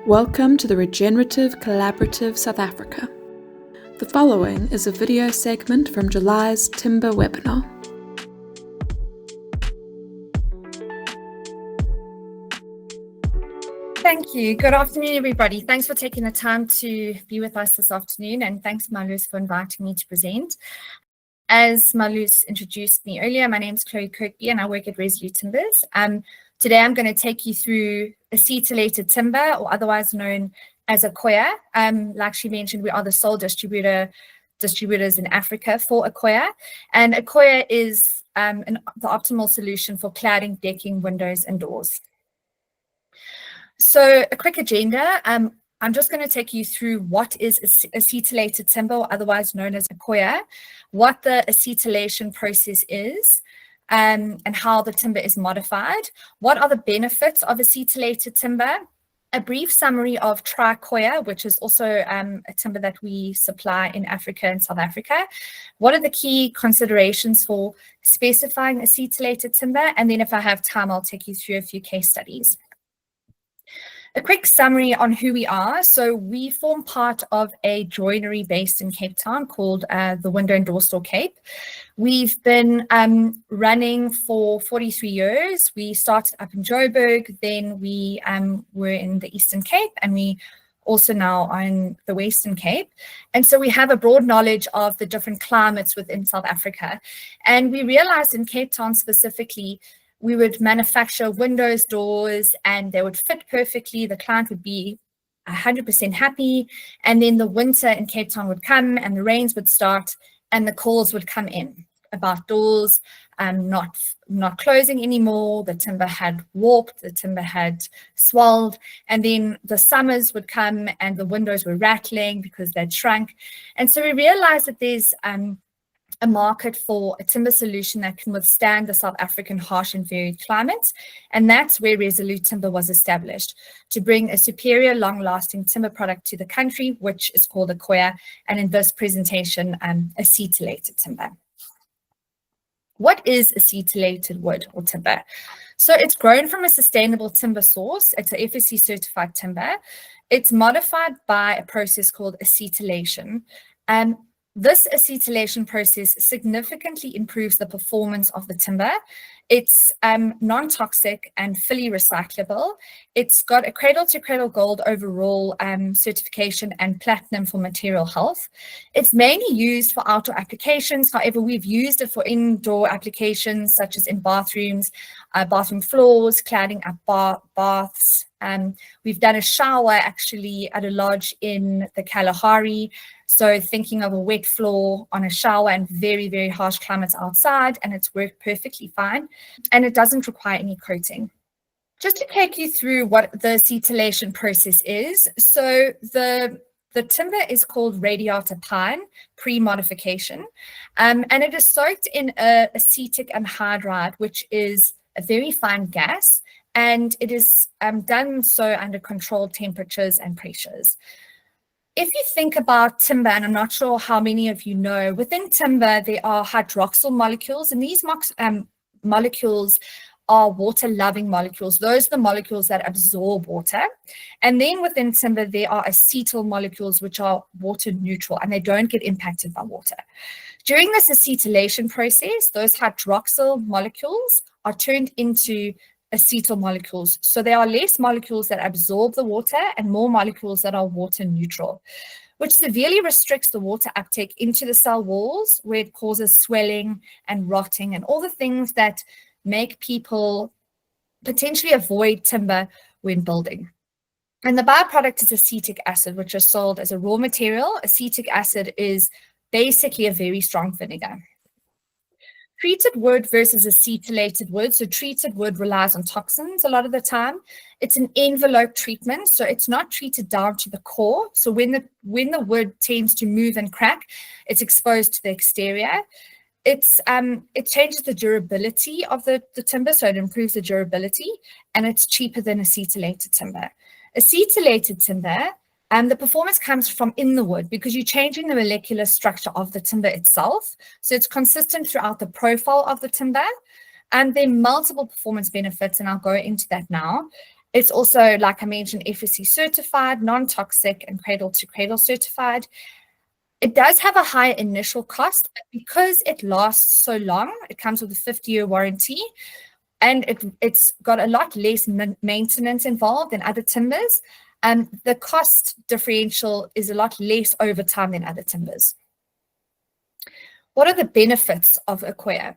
Welcome to the Regenerative Collaborative South Africa. The following is a video segment from July's Timber webinar. Thank you. Good afternoon, everybody. Thanks for taking the time to be with us this afternoon, and thanks, Marloes, for inviting me to present. As Marloes introduced me earlier, my name is Kirkby, and I work at Regenerative Timbers. Today, I'm going to take you through acetylated timber, or otherwise known as Accoya. Like she mentioned, we are the sole distributors in Africa for Accoya, and Accoya is the optimal solution for cladding, decking, windows, and doors. So a quick agenda. I'm just going to take you through what is acetylated timber, or otherwise known as Accoya, what the acetylation process is, and how the timber is modified, what are the benefits of acetylated timber, a brief summary of Accoya, which is also a timber that we supply in Africa and South Africa, what are the key considerations for specifying acetylated timber, and then if I have time, I'll take you through a few case studies. A quick summary on who we are. So we form part of a joinery based in Cape Town called the Window and Door Store Cape. We've been running for 43 years. We started up in Joburg, then we were in the Eastern Cape, and we also now are in the Western Cape. And so we have a broad knowledge of the different climates within South Africa. And we realized in Cape Town specifically, we would manufacture windows, doors, and they would fit perfectly. The client would be 100% happy. And then the winter in Cape Town would come and the rains would start and the calls would come in about doors not closing anymore. The timber had warped, the timber had swelled. And then the summers would come and the windows were rattling because they'd shrunk. And so we realized that there's a market for a timber solution that can withstand the South African harsh and varied climate. And that's where Resolute Timber was established, to bring a superior, long-lasting timber product to the country, which is called Accoya, and in this presentation, acetylated timber. What is acetylated wood or timber? So it's grown from a sustainable timber source. It's a FSC certified timber. It's modified by a process called acetylation. This acetylation process significantly improves the performance of the timber. It's non-toxic and fully recyclable. It's got a cradle-to-cradle gold overall certification and platinum for material health. It's mainly used for outdoor applications. However, we've used it for indoor applications such as in bathrooms, bathroom floors, cladding up baths. We've done a shower actually at a lodge in the Kalahari. So thinking of a wet floor on a shower and very, very harsh climates outside, and it's worked perfectly fine. And it doesn't require any coating. Just to take you through what the acetylation process is. So the timber is called radiata pine pre-modification, and it is soaked in acetic anhydride, which is a very fine gas, and it is done so under controlled temperatures and pressures. If you think about timber, and I'm not sure how many of you know, within timber, there are hydroxyl molecules, and these molecules are water-loving molecules. Those are the molecules that absorb water. And then within timber, there are acetyl molecules, which are water neutral, and they don't get impacted by water. During this acetylation process, those hydroxyl molecules are turned into acetyl molecules. So there are less molecules that absorb the water and more molecules that are water neutral, which severely restricts the water uptake into the cell walls, where it causes swelling and rotting and all the things that make people potentially avoid timber when building. And the byproduct is acetic acid, which is sold as a raw material. Acetic acid is basically a very strong vinegar. Treated wood versus acetylated wood. So treated wood relies on toxins a lot of the time. It's an envelope treatment, so it's not treated down to the core. So when the wood tends to move and crack, it's exposed to the exterior. It changes the durability of the timber, so it improves the durability, and it's cheaper than acetylated timber. Acetylated timber, the performance comes from in the wood because you're changing the molecular structure of the timber itself. So it's consistent throughout the profile of the timber. And there are multiple performance benefits, and I'll go into that now. It's also, like I mentioned, FSC certified, non-toxic, and cradle-to-cradle certified. It does have a high initial cost, but because it lasts so long, it comes with a 50-year warranty, and it's got a lot less maintenance involved than other timbers. The cost differential is a lot less over time than other timbers. What are the benefits of Accoya?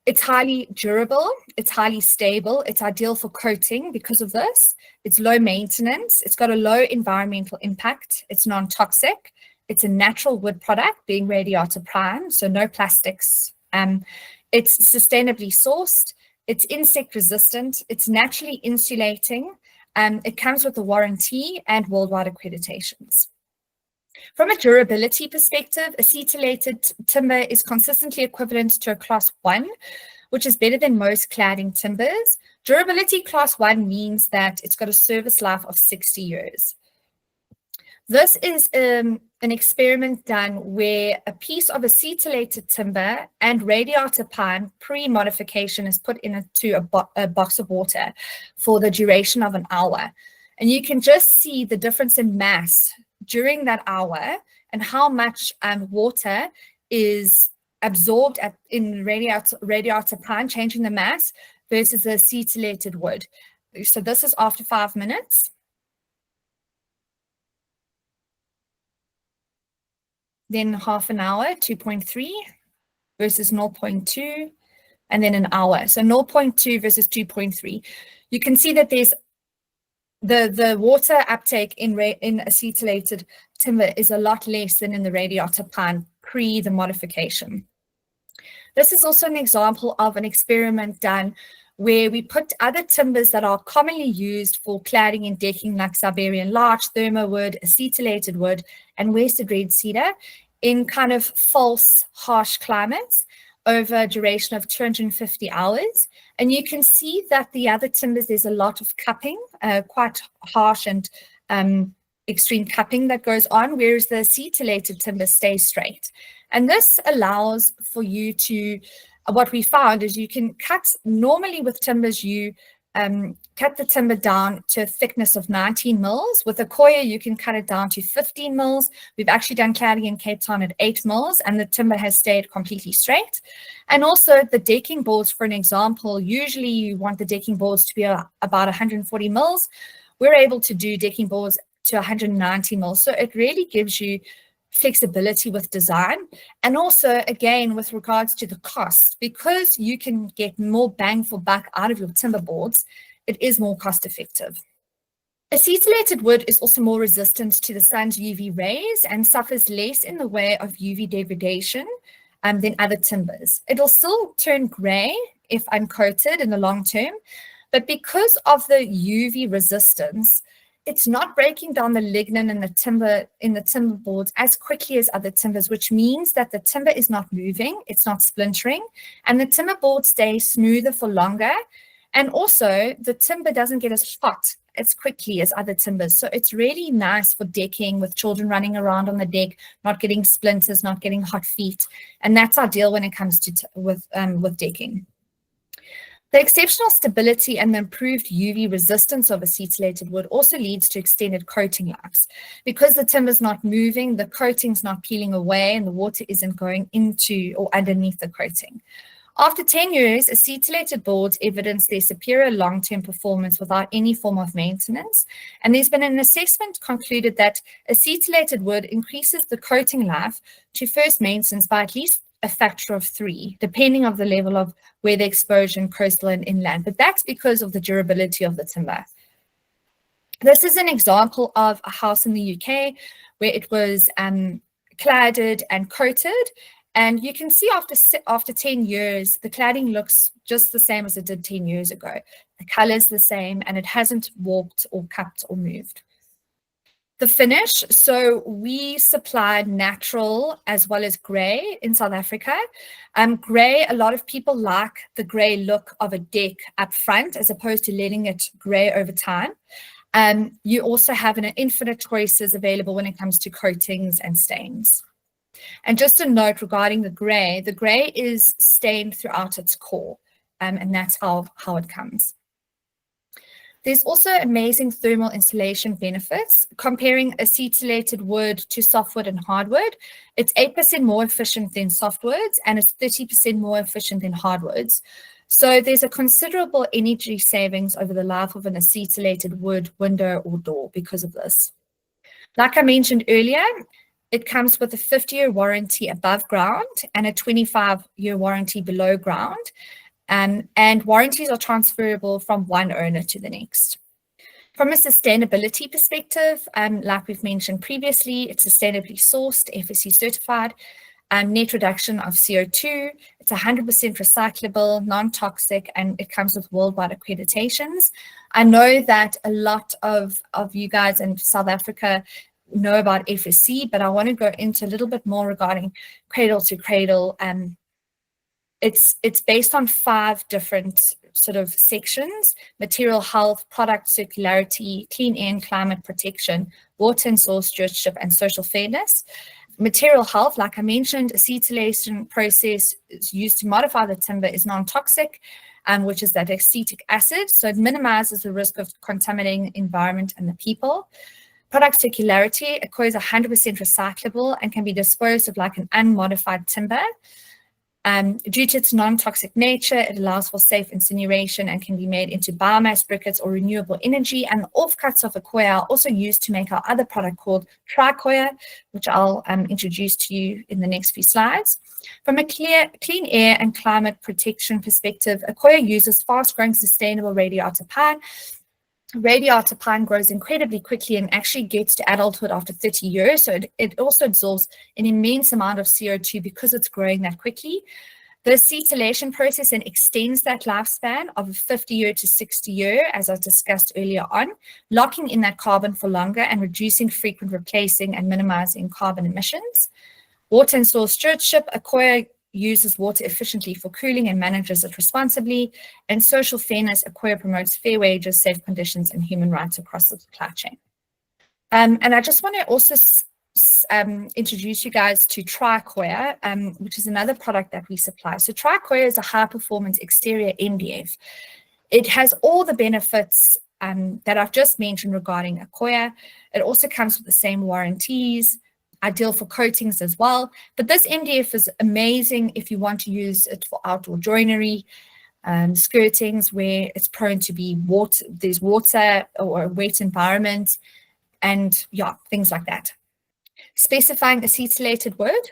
It's highly durable, it's highly stable, it's ideal for coating because of this. It's low maintenance, it's got a low environmental impact, it's non-toxic, it's a natural wood product being radiata prime, so no plastics. It's sustainably sourced, it's insect resistant, it's naturally insulating, it comes with a warranty and worldwide accreditations. From a durability perspective, acetylated timber is consistently equivalent to a Class 1, which is better than most cladding timbers. Durability Class 1 means that it's got a service life of 60 years. This is an experiment done where a piece of acetylated timber and radiata pine pre-modification is put into a box of water for the duration of an hour. And you can just see the difference in mass during that hour and how much water is absorbed in radiata pine, changing the mass versus the acetylated wood. So this is after 5 minutes. Then half an hour, 2.3 versus 0.2, and then an hour. So 0.2 versus 2.3. You can see that there's the water uptake in acetylated timber is a lot less than in the radiata pine pre the modification. This is also an example of an experiment done where we put other timbers that are commonly used for cladding and decking, like Siberian larch, thermowood, acetylated wood, and wasted red cedar, in kind of false, harsh climates over a duration of 250 hours. And you can see that the other timbers, there's a lot of cupping, quite harsh and extreme cupping that goes on, whereas the acetylated timber stays straight. And this allows for you to, what we found is you can cut, normally with timbers, you cut the timber down to a thickness of 19 mils. With Accoya, you can cut it down to 15 mils. We've actually done cladding in Cape Town at 8 mils, and the timber has stayed completely straight. And also the decking boards, for an example, usually you want the decking boards to be about 140 mils. We're able to do decking boards to 190 mils. So it really gives you flexibility with design, and also again with regards to the cost, because you can get more bang for buck out of your timber boards, it is more cost effective. Acetylated wood is also more resistant to the sun's UV rays and suffers less in the way of UV degradation than other timbers. It'll still turn gray if uncoated in the long term, but because of the UV resistance, it's not breaking down the lignin in the timber boards as quickly as other timbers, which means that the timber is not moving, it's not splintering, and the timber board stays smoother for longer. And also the timber doesn't get as hot as quickly as other timbers. So it's really nice for decking, with children running around on the deck, not getting splinters, not getting hot feet. And that's ideal when it comes to with decking. The exceptional stability and the improved UV resistance of acetylated wood also leads to extended coating lives. Because the timber's not moving, the coating's not peeling away, and the water isn't going into or underneath the coating. After 10 years, acetylated boards evidence their superior long-term performance without any form of maintenance. And there's been an assessment concluded that acetylated wood increases the coating life to first maintenance by at least a factor of 3, depending on the level of weather exposure in coastal and inland. But that's because of the durability of the timber. This is an example of a house in the UK where it was cladded and coated. And you can see after 10 years, the cladding looks just the same as it did 10 years ago. The color's the same, and it hasn't warped or cupped or moved. The finish, so we supply natural as well as gray in South Africa. Gray, a lot of people like the gray look of a deck up front as opposed to letting it gray over time. You also have an infinite choices available when it comes to coatings and stains. And just a note regarding the gray is stained throughout its core, and that's how it comes. There's also amazing thermal insulation benefits. Comparing acetylated wood to softwood and hardwood, it's 8% more efficient than softwoods, and it's 30% more efficient than hardwoods. So there's a considerable energy savings over the life of an acetylated wood window or door because of this. Like I mentioned earlier, it comes with a 50-year warranty above ground and a 25-year warranty below ground. And warranties are transferable from one owner to the next. From a sustainability perspective, like we've mentioned previously, it's sustainably sourced, FSC certified, net reduction of CO2. It's 100% recyclable, non-toxic, and it comes with worldwide accreditations. I know that a lot of you guys in South Africa know about FSC, but I want to go into a little bit more regarding cradle to cradle. It's based on 5 different sort of sections: material health, product circularity, clean air and climate protection, water and soil stewardship, and social fairness. Material health, like I mentioned, acetylation process is used to modify the timber is non-toxic, which is that acetic acid. So it minimizes the risk of contaminating the environment and the people. Product circularity, Accoya is 100% recyclable and can be disposed of like an unmodified timber. Due to its non-toxic nature, it allows for safe incineration and can be made into biomass briquettes or renewable energy. And the offcuts of Accoya are also used to make our other product called Tricoya, which I'll introduce to you in the next few slides. From a clean air and climate protection perspective, Accoya uses fast-growing sustainable radiata pine. Radiata pine grows incredibly quickly and actually gets to adulthood after 30 years. So it also absorbs an immense amount of CO2 because it's growing that quickly. The acetylation process then extends that lifespan of a 50-year to 60-year, as I discussed earlier on, locking in that carbon for longer and reducing frequent replacing and minimizing carbon emissions. Water and soil stewardship, Accoya uses water efficiently for cooling and manages it responsibly. And social fairness, Accoya promotes fair wages, safe conditions, and human rights across the supply chain. And I just want to also introduce you guys to Tricoya, which is another product that we supply. So Tricoya is a high-performance exterior MDF. It has all the benefits that I've just mentioned regarding Accoya. It also comes with the same warranties, ideal for coatings as well. But this MDF is amazing if you want to use it for outdoor joinery, skirtings where it's prone to be water, there's water or a wet environment, and yeah, things like that. Specifying acetylated wood.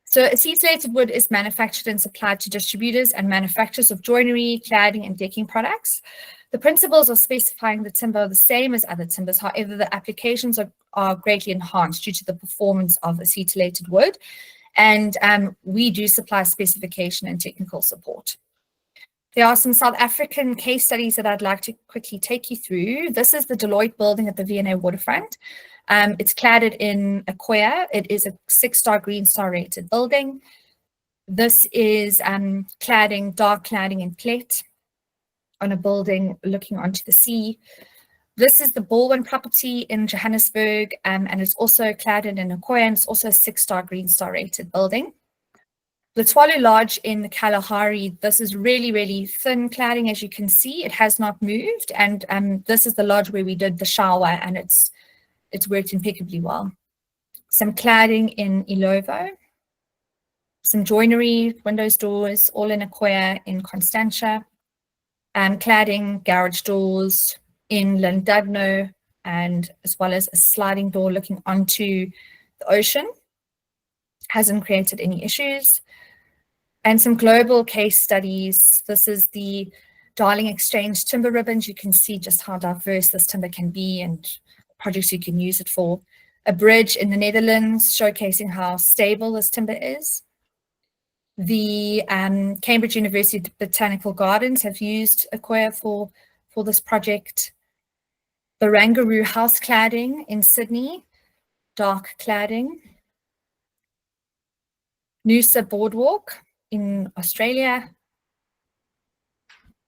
So acetylated wood is manufactured and supplied to distributors and manufacturers of joinery, cladding, and decking products. The principles of specifying the timber are the same as other timbers. However, the applications are greatly enhanced due to the performance of acetylated wood. And we do supply specification and technical support. There are some South African case studies that I'd like to quickly take you through. This is the Deloitte building at the V&A waterfront. It's cladded in Accoya. It is a 6-star Green Star rated building. This is cladding, dark cladding in plate on a building looking onto the sea. This is the Baldwin property in Johannesburg, and it's also cladded in Accoya, and it's also a 6-star Green Star rated building. The Twalu Lodge in the Kalahari, this is really, really thin cladding, as you can see. It has not moved, and this is the lodge where we did the shower, and it's worked impeccably well. Some cladding in Ilovo, some joinery, windows, doors, all in Accoya in Constantia, cladding, garage doors in Llandudno, and as well as a sliding door looking onto the ocean. Hasn't created any issues. And some global case studies. This is the Darling Exchange timber ribbons. You can see just how diverse this timber can be and projects you can use it for. A bridge in the Netherlands showcasing how stable this timber is. The Cambridge University Botanical Gardens have used Accoya for this project. The Rangaroo house cladding in Sydney, dark cladding. Noosa Boardwalk in Australia.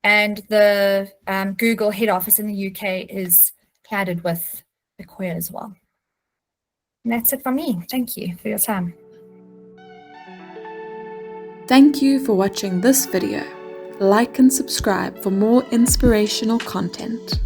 And the Google head office in the UK is cladded with Accoya as well. And that's it from me. Thank you for your time. Thank you for watching this video. like and subscribe for more inspirational content.